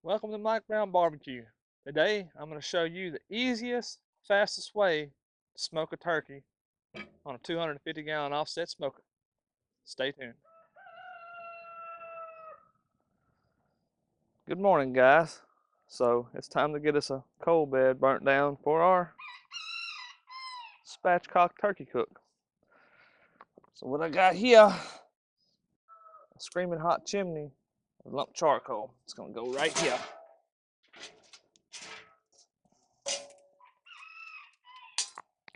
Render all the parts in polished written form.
Welcome to Mike Brown Barbecue. Today I'm going to show you the easiest, fastest way to smoke a turkey on a 250-gallon offset smoker. Stay tuned. Good morning, guys. So it's time to get us a coal bed burnt down for our spatchcock turkey cook. So what I got here, a screaming hot chimney, a lump charcoal. It's going to go right here.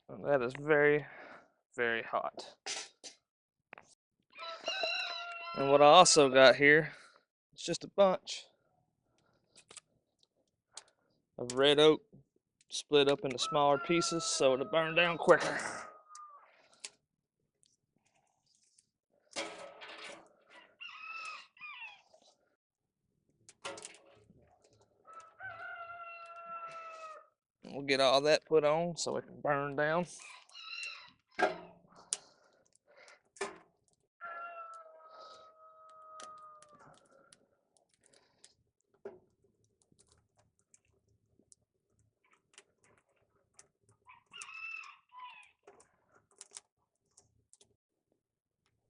And that is very, very hot. And what I also got here is just a bunch of red oak split up into smaller pieces so it'll burn down quicker. We'll get all that put on so it can burn down.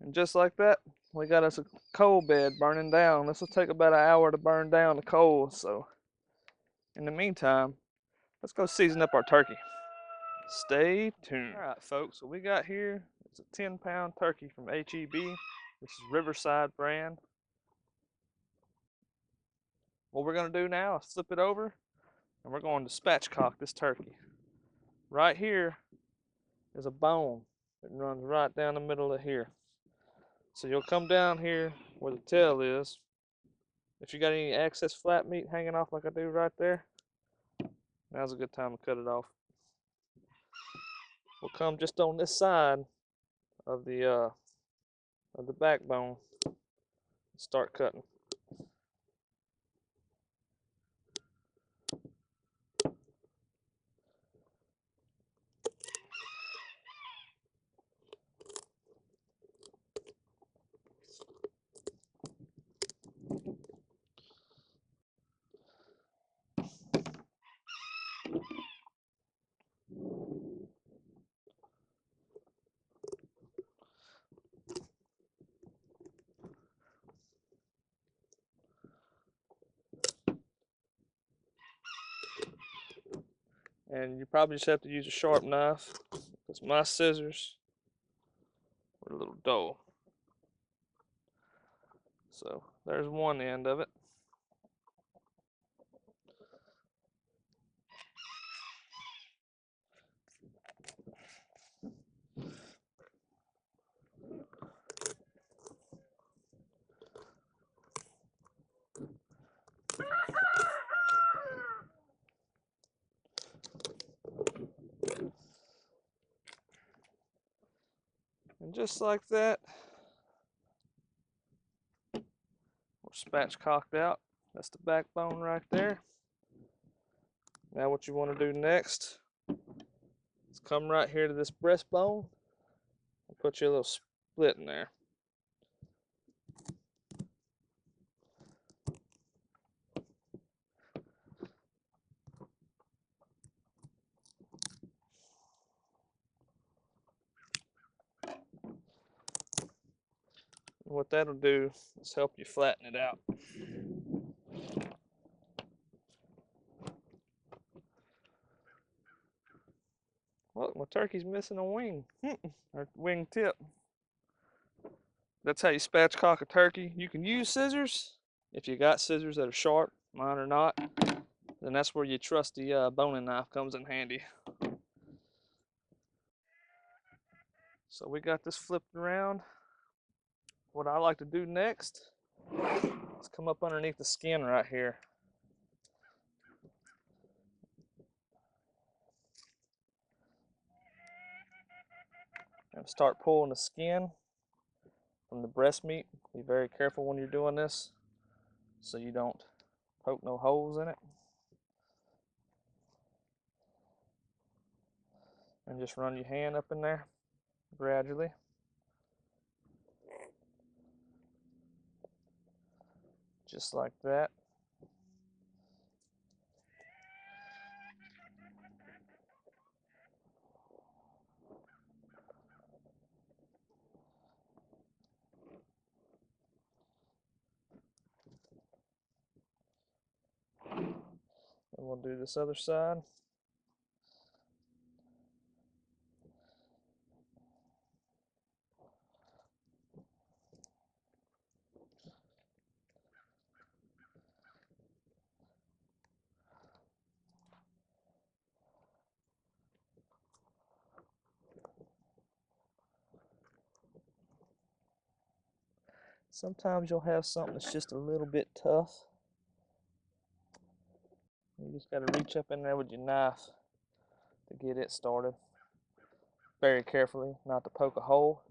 And just like that, we got us a coal bed burning down. This will take about an hour to burn down the coal. So in the meantime, let's go season up our turkey. Stay tuned. All right, folks, what we got here is a 10-pound turkey from HEB. This is Riverside brand. What we're going to do now is flip it over and we're going to spatchcock this turkey. Right here is a bone that runs right down the middle of here. So you'll come down here where the tail is. If you got any excess flat meat hanging off like I do right there, now's a good time to cut it off. We'll come just on this side of the backbone and start cutting. And you probably just have to use a sharp knife because my scissors were a little dull. So there's one end of it. And just like that, we're spatchcocked out. That's the backbone right there. Now what you want to do next is come right here to this breastbone and put your little split in there. What that'll do is help you flatten it out. Look, my turkey's missing a wing, or wing tip. That's how you spatchcock a turkey. You can use scissors if you got scissors that are sharp. Mine are not. Then that's where your trusty boning knife comes in handy. So we got this flipped around. What I like to do next is come up underneath the skin right here. And start pulling the skin from the breast meat. Be very careful when you're doing this so you don't poke no holes in it. And just run your hand up in there gradually. Just like that. And we'll do this other side. Sometimes you'll have something that's just a little bit tough. You just got to reach up in there with your knife to get it started. Very carefully, not to poke a hole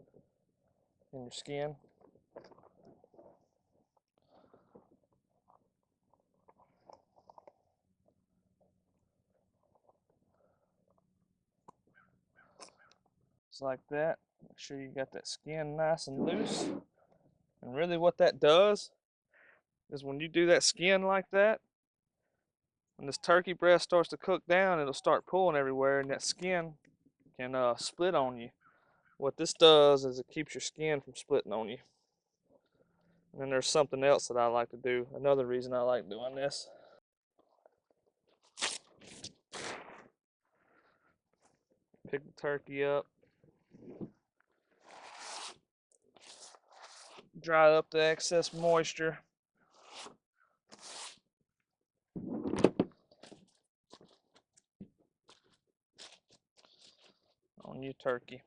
in your skin. Just like that. Make sure you got that skin nice and loose. And really what that does is when you do that skin like that, when this turkey breast starts to cook down, it'll start pulling everywhere and that skin can split on you. What this does is it keeps your skin from splitting on you. And then there's something else that I like to do. Another reason I like doing this. Pick the turkey up. Dry up the excess moisture. On your turkey.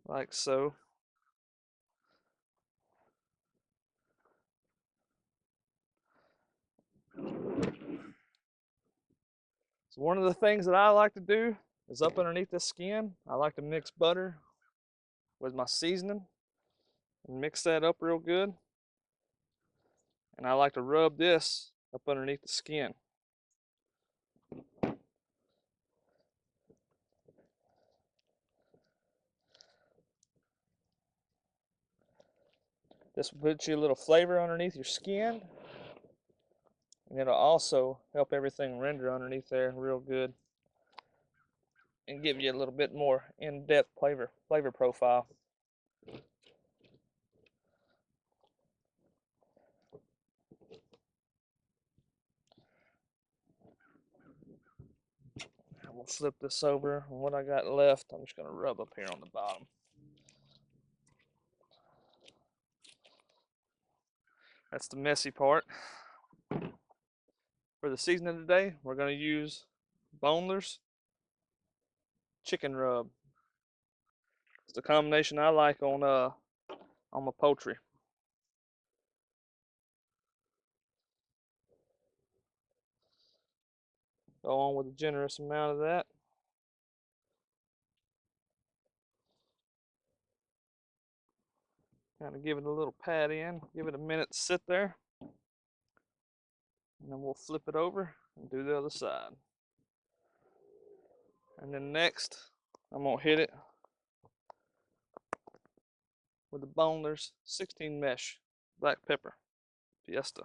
Like so. So one of the things that I like to do is up underneath the skin, I like to mix butter with my seasoning and mix that up real good. And I like to rub this up underneath the skin. This will put you a little flavor underneath your skin. And it'll also help everything render underneath there real good. And give you a little bit more in-depth flavor profile. And we'll flip this over. And what I got left, I'm just going to rub up here on the bottom. That's the messy part. For the seasoning today, we're going to use boneless chicken rub. It's the combination I like on my poultry. Go on with a generous amount of that. Kind of give it a little pat in, give it a minute to sit there. And then we'll flip it over and do the other side. And then next, I'm going to hit it with the boneless 16 mesh black pepper fiesta.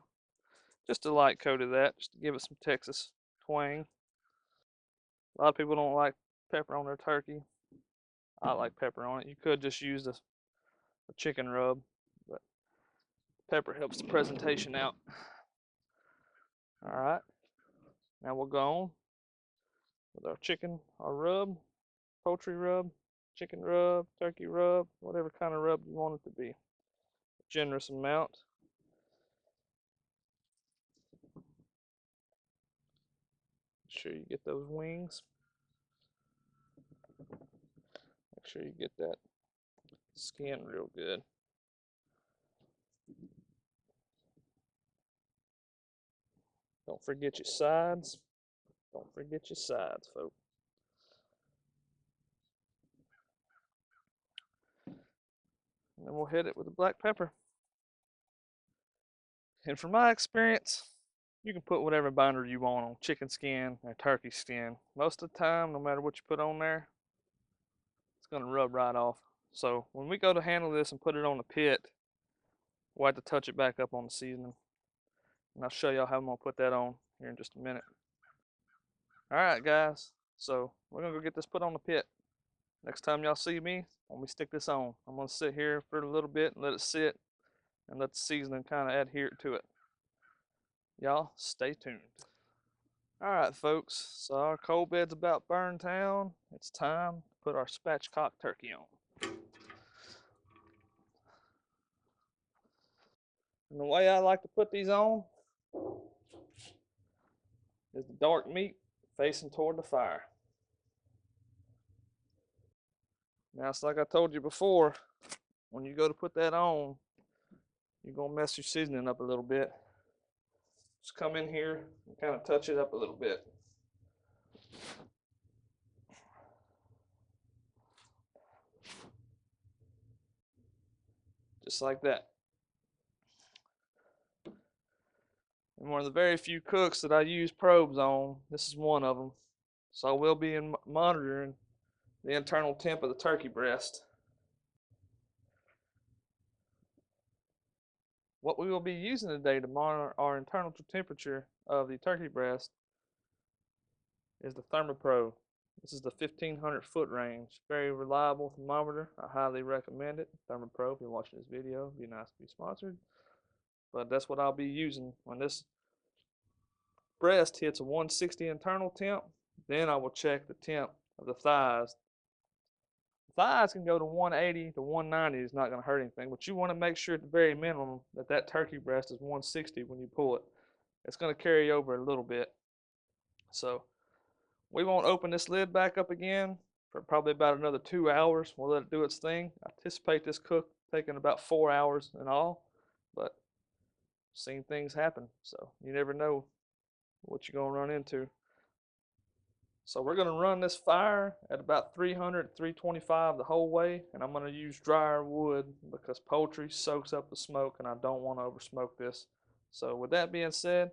Just a light coat of that, just to give it some Texas twang. A lot of people don't like pepper on their turkey. I like pepper on it. You could just use a chicken rub, but pepper helps the presentation out. All right, now we'll go on with our chicken, our rub, poultry rub, chicken rub, turkey rub, whatever kind of rub you want it to be. A generous amount. Make sure you get those wings. Make sure you get that skin real good. Don't forget your sides. Don't forget your sides, folks. And then we'll hit it with the black pepper. And from my experience, you can put whatever binder you want on chicken skin or turkey skin. Most of the time, no matter what you put on there, it's going to rub right off. So when we go to handle this and put it on the pit, we'll have to touch it back up on the seasoning. And I'll show y'all how I'm going to put that on here in just a minute. Alright guys, so we're going to go get this put on the pit. Next time y'all see me, when we stick this on, I'm going to sit here for a little bit and let it sit. and let the seasoning kind of adhere to it. Y'all stay tuned. All right, folks, so our cold bed's about burned down. It's time to put our spatchcock turkey on. And the way I like to put these on is the dark meat facing toward the fire. Now, it's like I told you before, when you go to put that on, you're gonna mess your seasoning up a little bit. Just come in here and kind of touch it up a little bit. Just like that. And one of the very few cooks that I use probes on, this is one of them. So I will be monitoring the internal temp of the turkey breast. What we will be using today to monitor our internal temperature of the turkey breast is the thermoprobe. This is the 1500 foot range. Very reliable thermometer. I highly recommend it. Thermoprobe, if you're watching this video, it'd be nice to be sponsored. But that's what I'll be using when this breast hits a 160 internal temp. Then I will check the temp of the thighs. The thighs can go to 180 to 190. It's not going to hurt anything, but you want to make sure at the very minimum that that turkey breast is 160 when you pull it. It's going to carry over a little bit. So we won't open this lid back up again for probably about another 2 hours. We'll let it do its thing. I anticipate this cook taking about 4 hours in all, but I've seen things happen, so you never know what you're going to run into. So we're going to run this fire at about 300, 325 the whole way, and I'm going to use drier wood because poultry soaks up the smoke, and I don't want to over smoke this. So with that being said,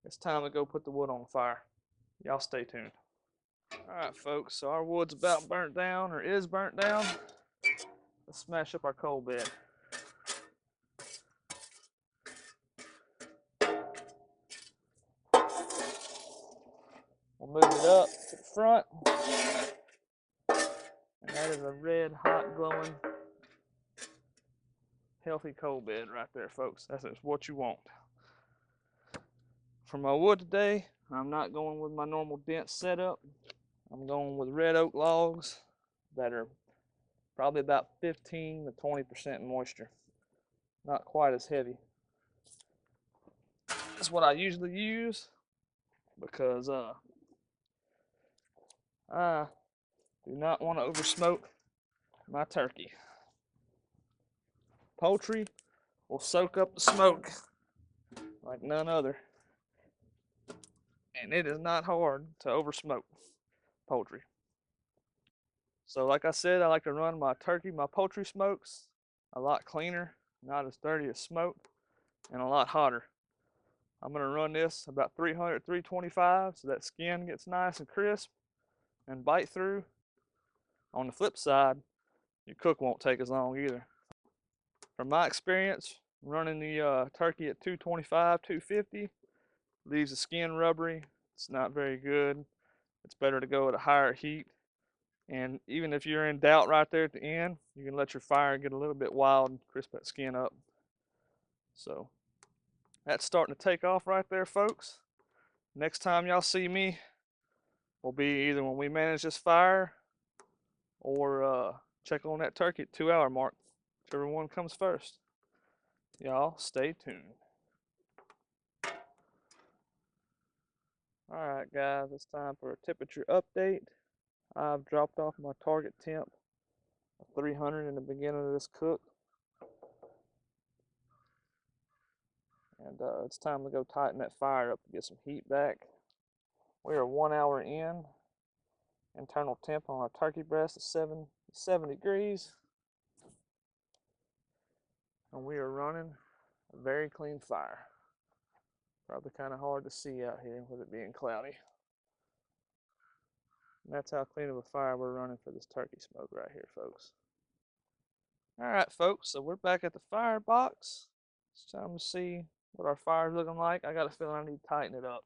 it's time to go put the wood on the fire. Y'all stay tuned. All right, folks, so our wood's about burnt down, or is burnt down. Let's smash up our coal bed. We'll move it up to the front. And that is a red, hot, glowing, healthy coal bed right there, folks. That's what you want. For my wood today, I'm not going with my normal dense setup. I'm going with red oak logs that are probably about 15 to 20% moisture. Not quite as heavy. That's what I usually use because I do not want to over smoke my turkey. Poultry will soak up the smoke like none other. And it is not hard to over smoke poultry. So like I said, I like to run my poultry smokes a lot cleaner, not as dirty as smoke, and a lot hotter. I'm going to run this about 300, 325 so that skin gets nice and crisp and bite through. On the flip side, your cook won't take as long either. From my experience, running the turkey at 225, 250 leaves the skin rubbery. It's not very good. It's better to go at a higher heat. And even if you're in doubt right there at the end, you can let your fire get a little bit wild and crisp that skin up. So that's starting to take off right there, folks. Next time y'all see me will be either when we manage this fire or check on that turkey at 2 hour mark. Whichever one comes first. Y'all stay tuned. Alright guys, it's time for a temperature update. I've dropped off my target temp of 300 in the beginning of this cook. And it's time to go tighten that fire up to get some heat back. We are 1 hour in. Internal temp on our turkey breast is 7 degrees. And we are running a very clean fire. Probably kind of hard to see out here with it being cloudy. And that's how clean of a fire we're running for this turkey smoke right here, folks. Alright, folks, so we're back at the firebox. It's time to see what our fire's looking like. I got a feeling I need to tighten it up.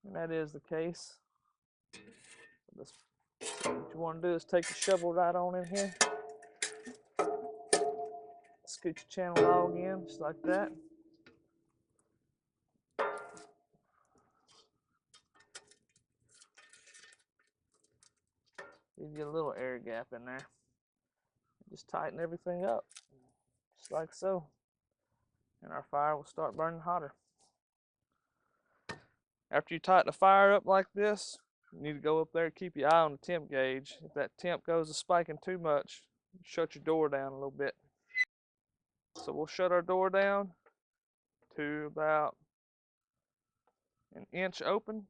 And that is the case. What you want to do is take the shovel right on in here. scoot your channel log in, just like that. Leave you a little air gap in there. Just tighten everything up, just like so. And our fire will start burning hotter. After you tighten the fire up like this, you need to go up there and keep your eye on the temp gauge. If that temp goes to spiking too much, shut your door down a little bit. So we'll shut our door down to about an inch open,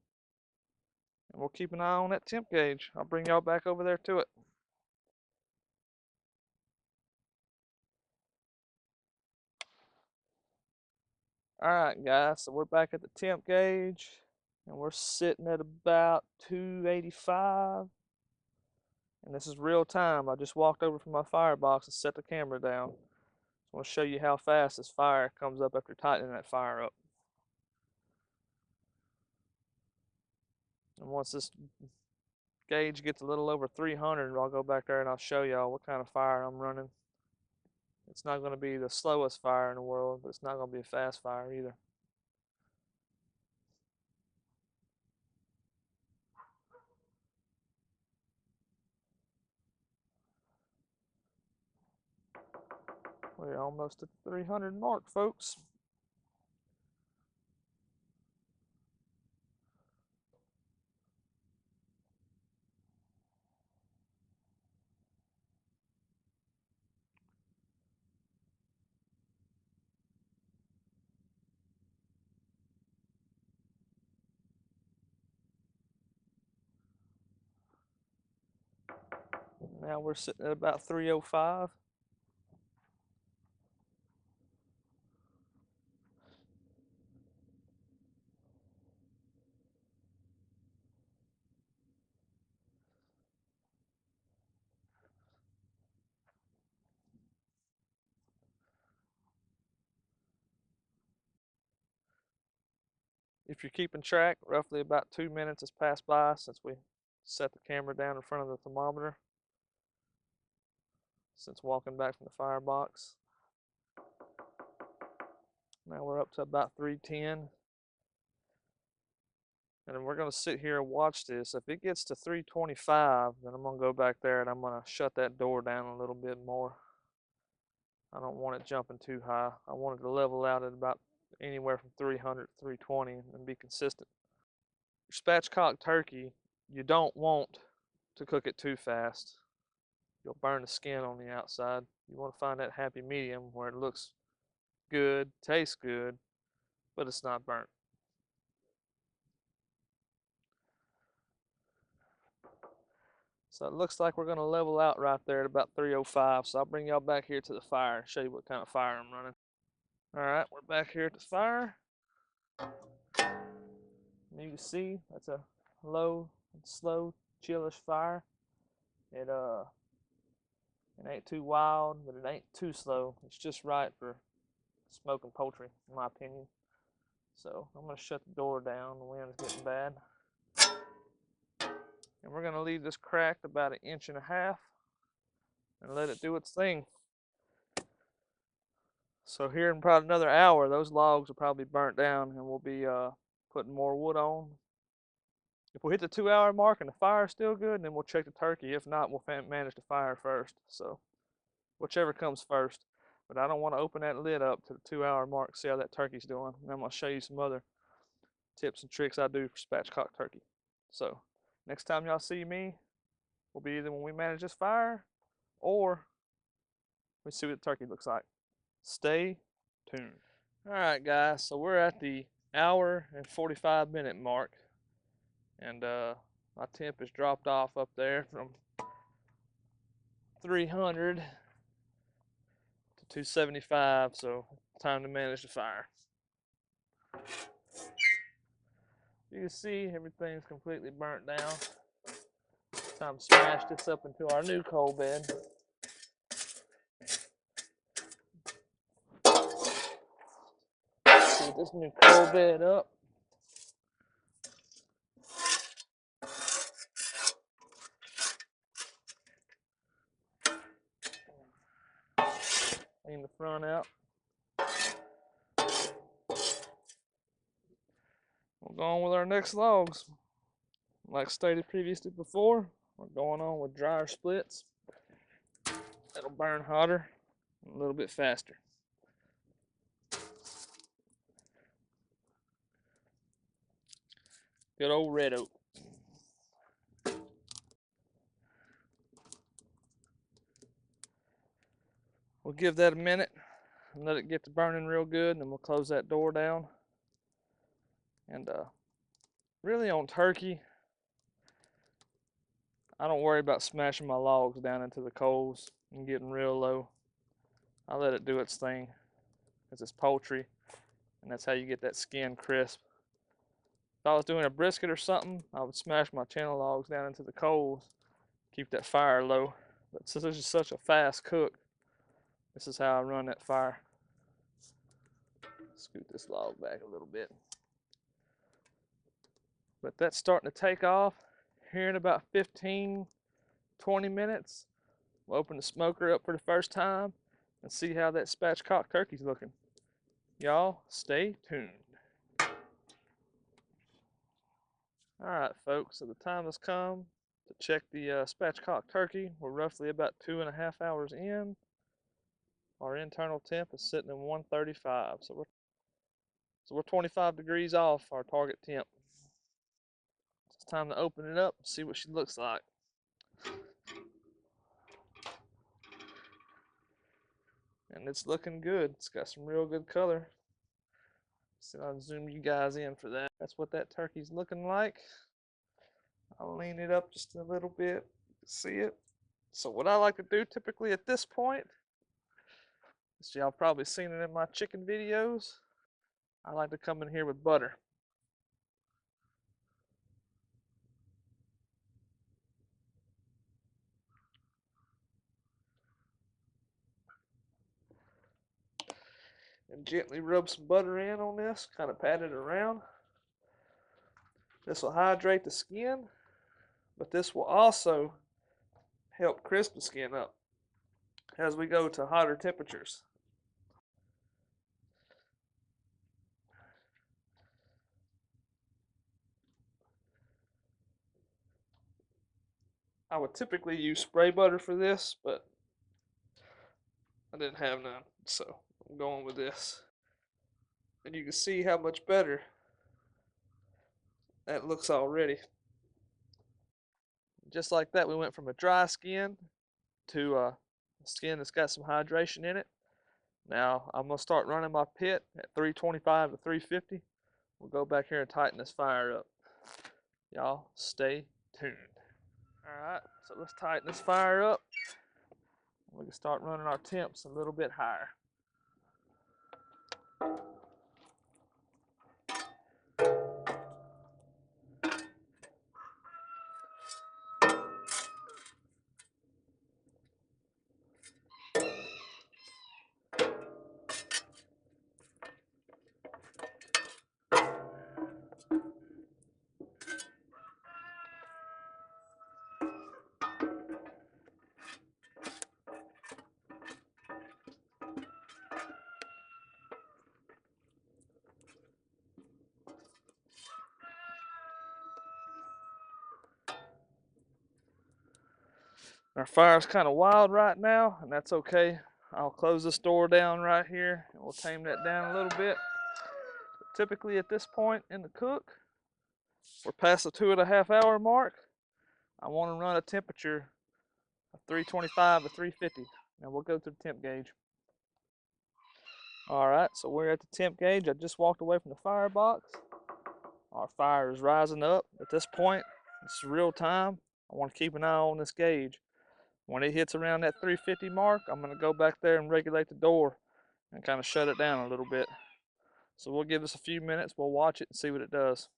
and we'll keep an eye on that temp gauge. I'll bring y'all back over there to it. Alright guys, so we're back at the temp gauge, and we're sitting at about 285. And this is real time. I just walked over from my firebox and set the camera down. I want to show you how fast this fire comes up after tightening that fire up. And once this gauge gets a little over 300, I'll go back there and I'll show y'all what kind of fire I'm running. It's not going to be the slowest fire in the world, but it's not going to be a fast fire either. We're almost at the 300 mark, folks. Now we're sitting at about 305. If you're keeping track, roughly about 2 minutes has passed by since we set the camera down in front of the thermometer, since walking back from the firebox. Now we're up to about 310. And we're going to sit here and watch this. If it gets to 325, then I'm going to go back there and I'm going to shut that door down a little bit more. I don't want it jumping too high. I want it to level out at about anywhere from 300 to 320 and be consistent. Your spatchcock turkey, you don't want to cook it too fast. You'll burn the skin on the outside. You want to find that happy medium where it looks good, tastes good, but it's not burnt. So it looks like we're going to level out right there at about 305. So I'll bring y'all back here to the fire and show you what kind of fire I'm running. Alright, we're back here at the fire. And you can see that's a low and slow, chillish fire. It ain't too wild, but it ain't too slow. It's just right for smoking poultry, in my opinion. So I'm going to shut the door down. The wind is getting bad. And we're going to leave this cracked about 1.5 inches and let it do its thing. So here in probably another hour, those logs will probably burnt down and we'll be putting more wood on. If we hit the 2-hour mark and the fire's still good, then we'll check the turkey. If not, we'll manage the fire first. So whichever comes first. But I don't want to open that lid up to the 2-hour mark, see how that turkey's doing. And I'm going to show you some other tips and tricks I do for spatchcock turkey. So next time y'all see me, will be either when we manage this fire or we see what the turkey looks like. Stay tuned. Alright guys, so we're at the 1 hour and 45-minute mark. And my temp has dropped off up there from 300 to 275, so time to manage the fire. You can see everything's completely burnt down. Time to smash this up into our new coal bed. Heat this new coal bed up. Clean the front out. We'll go on with our next logs. Like stated previously before, we're going on with dryer splits. It'll burn hotter and a little bit faster. Good old red oak. We'll give that a minute and let it get to burning real good, and then we'll close that door down. And really on turkey, I don't worry about smashing my logs down into the coals and getting real low. I let it do its thing, because it's poultry, and that's how you get that skin crisp. If I was doing a brisket or something, I would smash my channel logs down into the coals, keep that fire low. But since this is such a fast cook, this is how I run that fire. Scoot this log back a little bit. But that's starting to take off. Here in about 15, 20 minutes, we'll open the smoker up for the first time and see how that spatchcock turkey's looking. Y'all stay tuned. Alright folks, so the time has come to check the spatchcock turkey. We're roughly about 2.5 hours in. Our internal temp is sitting at 135, so we're 25 degrees off our target temp. It's time to open it up and see what she looks like. And it's looking good. It's got some real good color. So I'll zoom you guys in for that. That's what that turkey's looking like. I'll lean it up just a little bit. You can see it. So what I like to do typically at this point, is y'all probably seen it in my chicken videos, I like to come in here with butter. And gently rub some butter in on this, kind of pat it around. This will hydrate the skin, but this will also help crisp the skin up as we go to hotter temperatures. I would typically use spray butter for this, but I didn't have none, so I'm going with this. And you can see how much better that looks already. Just like that, we went from a dry skin to a skin that's got some hydration in it. Now I'm gonna start running my pit at 325 to 350. We'll go back here and tighten this fire up. Y'all stay tuned. Alright, so let's tighten this fire up. We can start running our temps a little bit higher. Our fire's kind of wild right now, and that's okay. I'll close this door down right here, and we'll tame that down a little bit. But typically at this point in the cook, we're past the 2.5 hour mark. I want to run a temperature of 325 to 350. Now we'll go to the temp gauge. Alright, so we're at the temp gauge. I just walked away from the firebox. Our fire is rising up. At this point, it's real time. I want to keep an eye on this gauge. When it hits around that 350 mark, I'm going to go back there and regulate the door and kind of shut it down a little bit. So we'll give this a few minutes, we'll watch it and see what it does.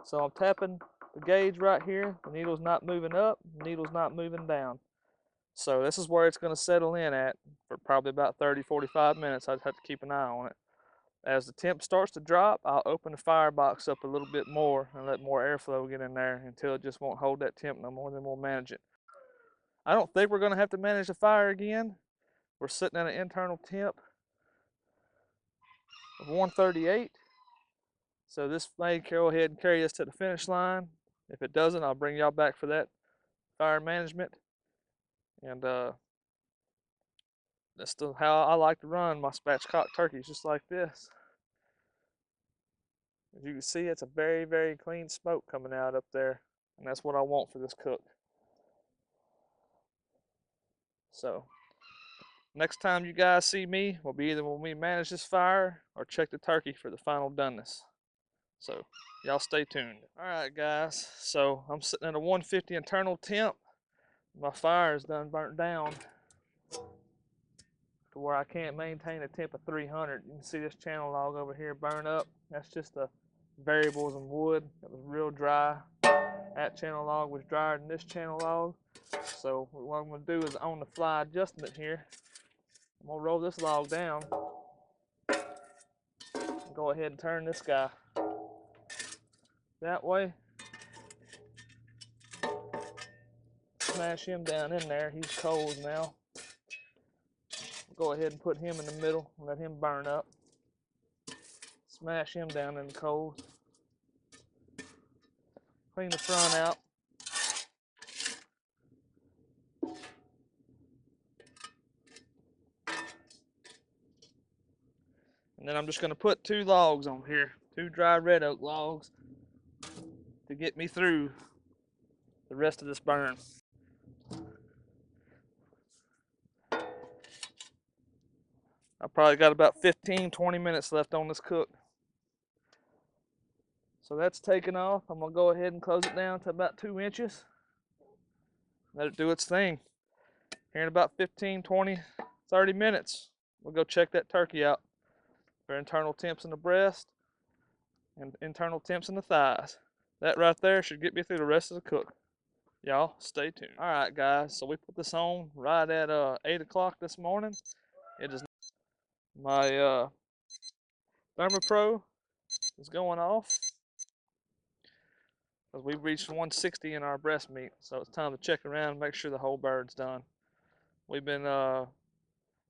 So I'm tapping the gauge right here, the needle's not moving up, the needle's not moving down. So this is where it's going to settle in at for probably about 30-45 minutes. I'd have to keep an eye on it. As the temp starts to drop, I'll open the firebox up a little bit more and let more airflow get in there until it just won't hold that temp no more, then we'll manage it. I don't think we're going to have to manage the fire again. We're sitting at an internal temp of 138. So this may go ahead and carry us to the finish line. If it doesn't, I'll bring y'all back for that fire management. And that's still how I like to run my spatchcock turkeys, just like this. As you can see, it's a very, very clean smoke coming out up there. And that's what I want for this cook. So next time you guys see me will be either when we manage this fire or check the turkey for the final doneness. So y'all stay tuned. All right, guys. So I'm sitting at a 150 internal temp. My fire is done burnt down to where I can't maintain a temp of 300. You can see this channel log over here burn up. That's just the variables in wood. It was real dry. That channel log was drier than this channel log. So what I'm going to do is on the fly adjustment here. I'm going to roll this log down. Go ahead and turn this guy that way. Smash him down in there. He's cold now. Go ahead and put him in the middle and let him burn up. Smash him down in the coals. Clean the front out. And then I'm just going to put 2 logs on here, 2 dry red oak logs to get me through the rest of this burn. I probably got about 15-20 minutes left on this cook. So that's taken off. I'm going to go ahead and close it down to about 2 inches. Let it do its thing. Here in about 15, 20, 30 minutes, we'll go check that turkey out for internal temps in the breast and internal temps in the thighs. That right there should get me through the rest of the cook. Y'all stay tuned. All right, guys, so we put this on right at 8 o'clock this morning. It is my ThermoPro is going off because we've reached 160 in our breast meat, so it's time to check around and make sure the whole bird's done. We've been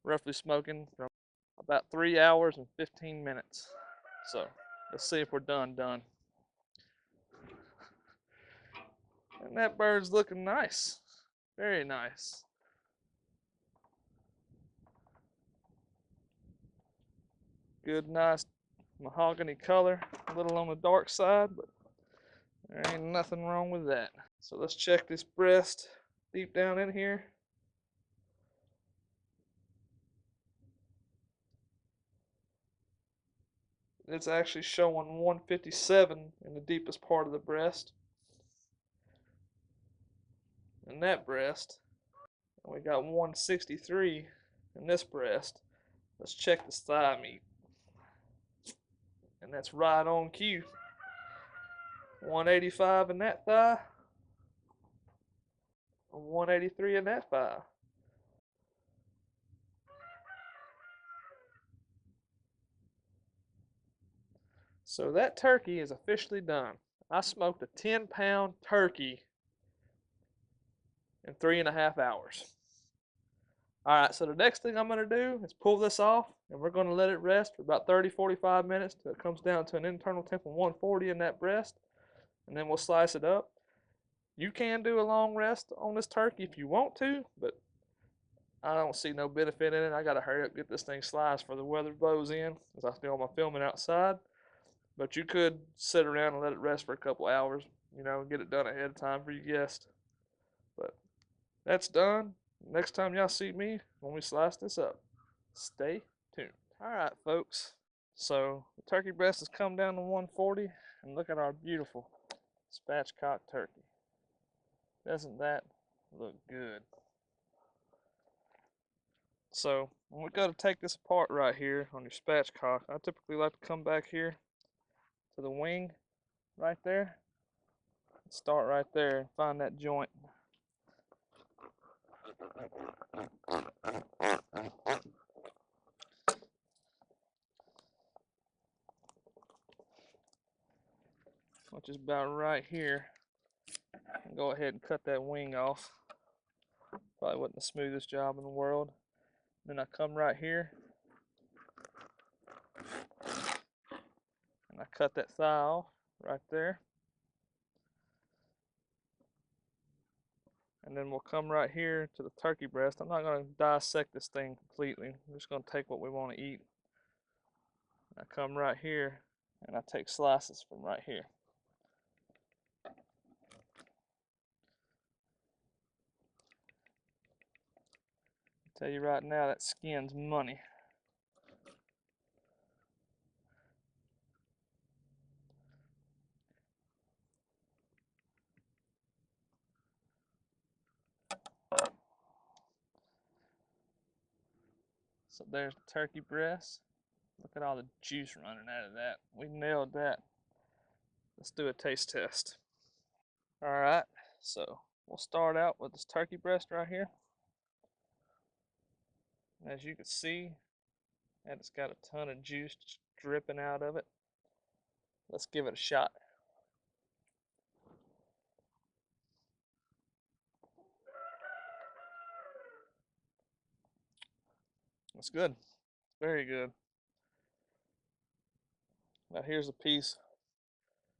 roughly smoking for about 3 hours and 15 minutes. So let's see if we're done. And that bird's looking nice. Very nice. Good, nice mahogany color. A little on the dark side, but there ain't nothing wrong with that. So let's check this breast deep down in here. It's actually showing 157 in the deepest part of the breast. In that breast. And we got 163 in this breast. Let's check this thigh meat. And that's right on cue. 185 in that thigh. 183 in that thigh. So that turkey is officially done. I smoked a 10-pound turkey in 3.5 hours. Alright, so the next thing I'm going to do is pull this off, and we're going to let it rest for about 30-45 minutes till it comes down to an internal temp of 140 in that breast, and then we'll slice it up. You can do a long rest on this turkey if you want to, but I don't see no benefit in it. I got to hurry up and get this thing sliced before the weather blows in, because I do all my filming outside. But you could sit around and let it rest for a couple hours, you know, and get it done ahead of time for your guest. But that's done. Next time y'all see me, when we slice this up, stay tuned. Alright, folks. So the turkey breast has come down to 140, and look at our beautiful spatchcock turkey. Doesn't that look good? So when we go to take this apart right here on your spatchcock, I typically like to come back here to the wing right there. Start right there and find that joint. Which is about right here. And go ahead and cut that wing off. Probably wasn't the smoothest job in the world. Then I come right here and I cut that thigh off right there. And then we'll come right here to the turkey breast. I'm not going to dissect this thing completely. I'm just going to take what we want to eat. I come right here and I take slices from right here. I tell you right now, that skin's money. So there's the turkey breast. Look at all the juice running out of that. We nailed that. Let's do a taste test. Alright, so we'll start out with this turkey breast right here. As you can see, and it's got a ton of juice just dripping out of it. Let's give it a shot. It's good. Very good. Now here's a piece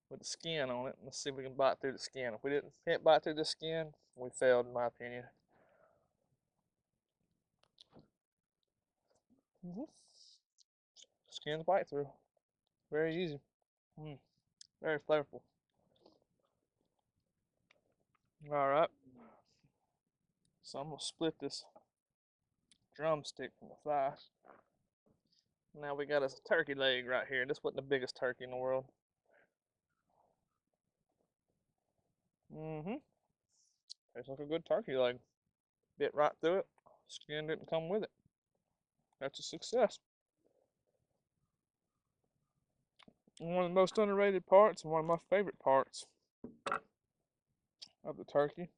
with the skin on it. Let's see if we can bite through the skin. If we can't bite through the skin, we failed in my opinion. Skin's bite through. Very easy. Very flavorful. Alright. So I'm going to split this drumstick from the thigh. Now we got us a turkey leg right here. This wasn't the biggest turkey in the world. Tastes like a good turkey leg. Bit right through it. Skin didn't come with it. That's a success. One of the most underrated parts and one of my favorite parts of the turkey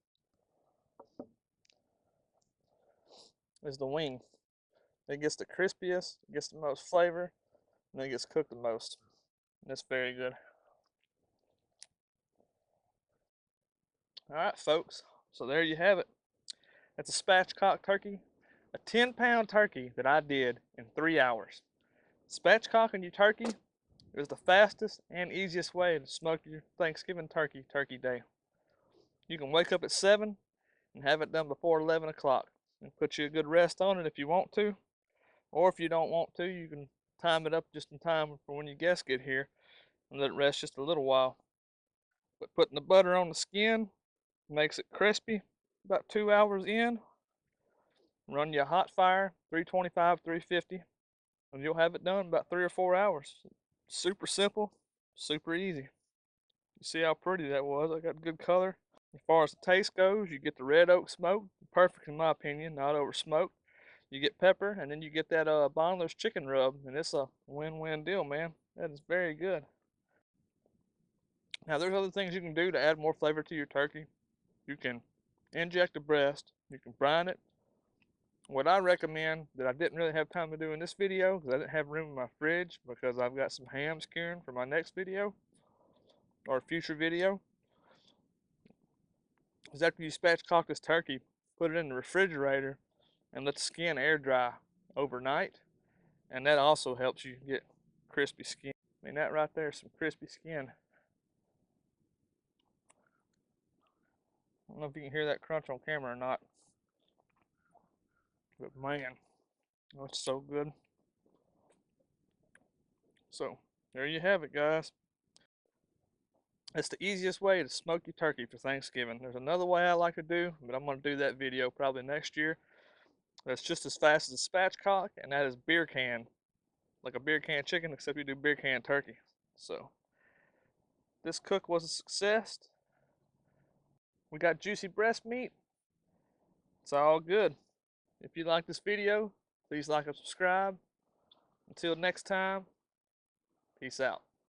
is the wing. It gets the crispiest, it gets the most flavor, and it gets cooked the most. And it's very good. Alright, folks. So there you have it. It's a spatchcock turkey. A 10-pound turkey that I did in 3 hours. Spatchcocking your turkey is the fastest and easiest way to smoke your Thanksgiving turkey day. You can wake up at 7 and have it done before 11 o'clock. And put you a good rest on it if you want to. Or if you don't want to, you can time it up just in time for when your guests get here and let it rest just a little while. But putting the butter on the skin makes it crispy. About 2 hours in, run you a hot fire, 325, 350, and you'll have it done in about 3 or 4 hours. Super simple, super easy. You see how pretty that was? I got good color. As far as the taste goes, you get the red oak smoke, perfect in my opinion, not over smoked. You get pepper, and then you get that boneless chicken rub, and it's a win-win deal, man. That is very good. Now, there's other things you can do to add more flavor to your turkey. You can inject the breast. You can brine it. What I recommend, that I didn't really have time to do in this video, because I didn't have room in my fridge, because I've got some hams curing for my next video, or future video, is after you spatchcock this turkey, put it in the refrigerator, and let the skin air dry overnight. And that also helps you get crispy skin. I mean, that right there is some crispy skin. I don't know if you can hear that crunch on camera or not. But man, that's so good. So, there you have it, guys. It's the easiest way to smoke your turkey for Thanksgiving. There's another way I like to do, but I'm going to do that video probably next year. That's just as fast as a spatchcock, and that is beer can. Like a beer can chicken, except you do beer can turkey. So, this cook was a success. We got juicy breast meat. It's all good. If you like this video, please like and subscribe. Until next time, peace out.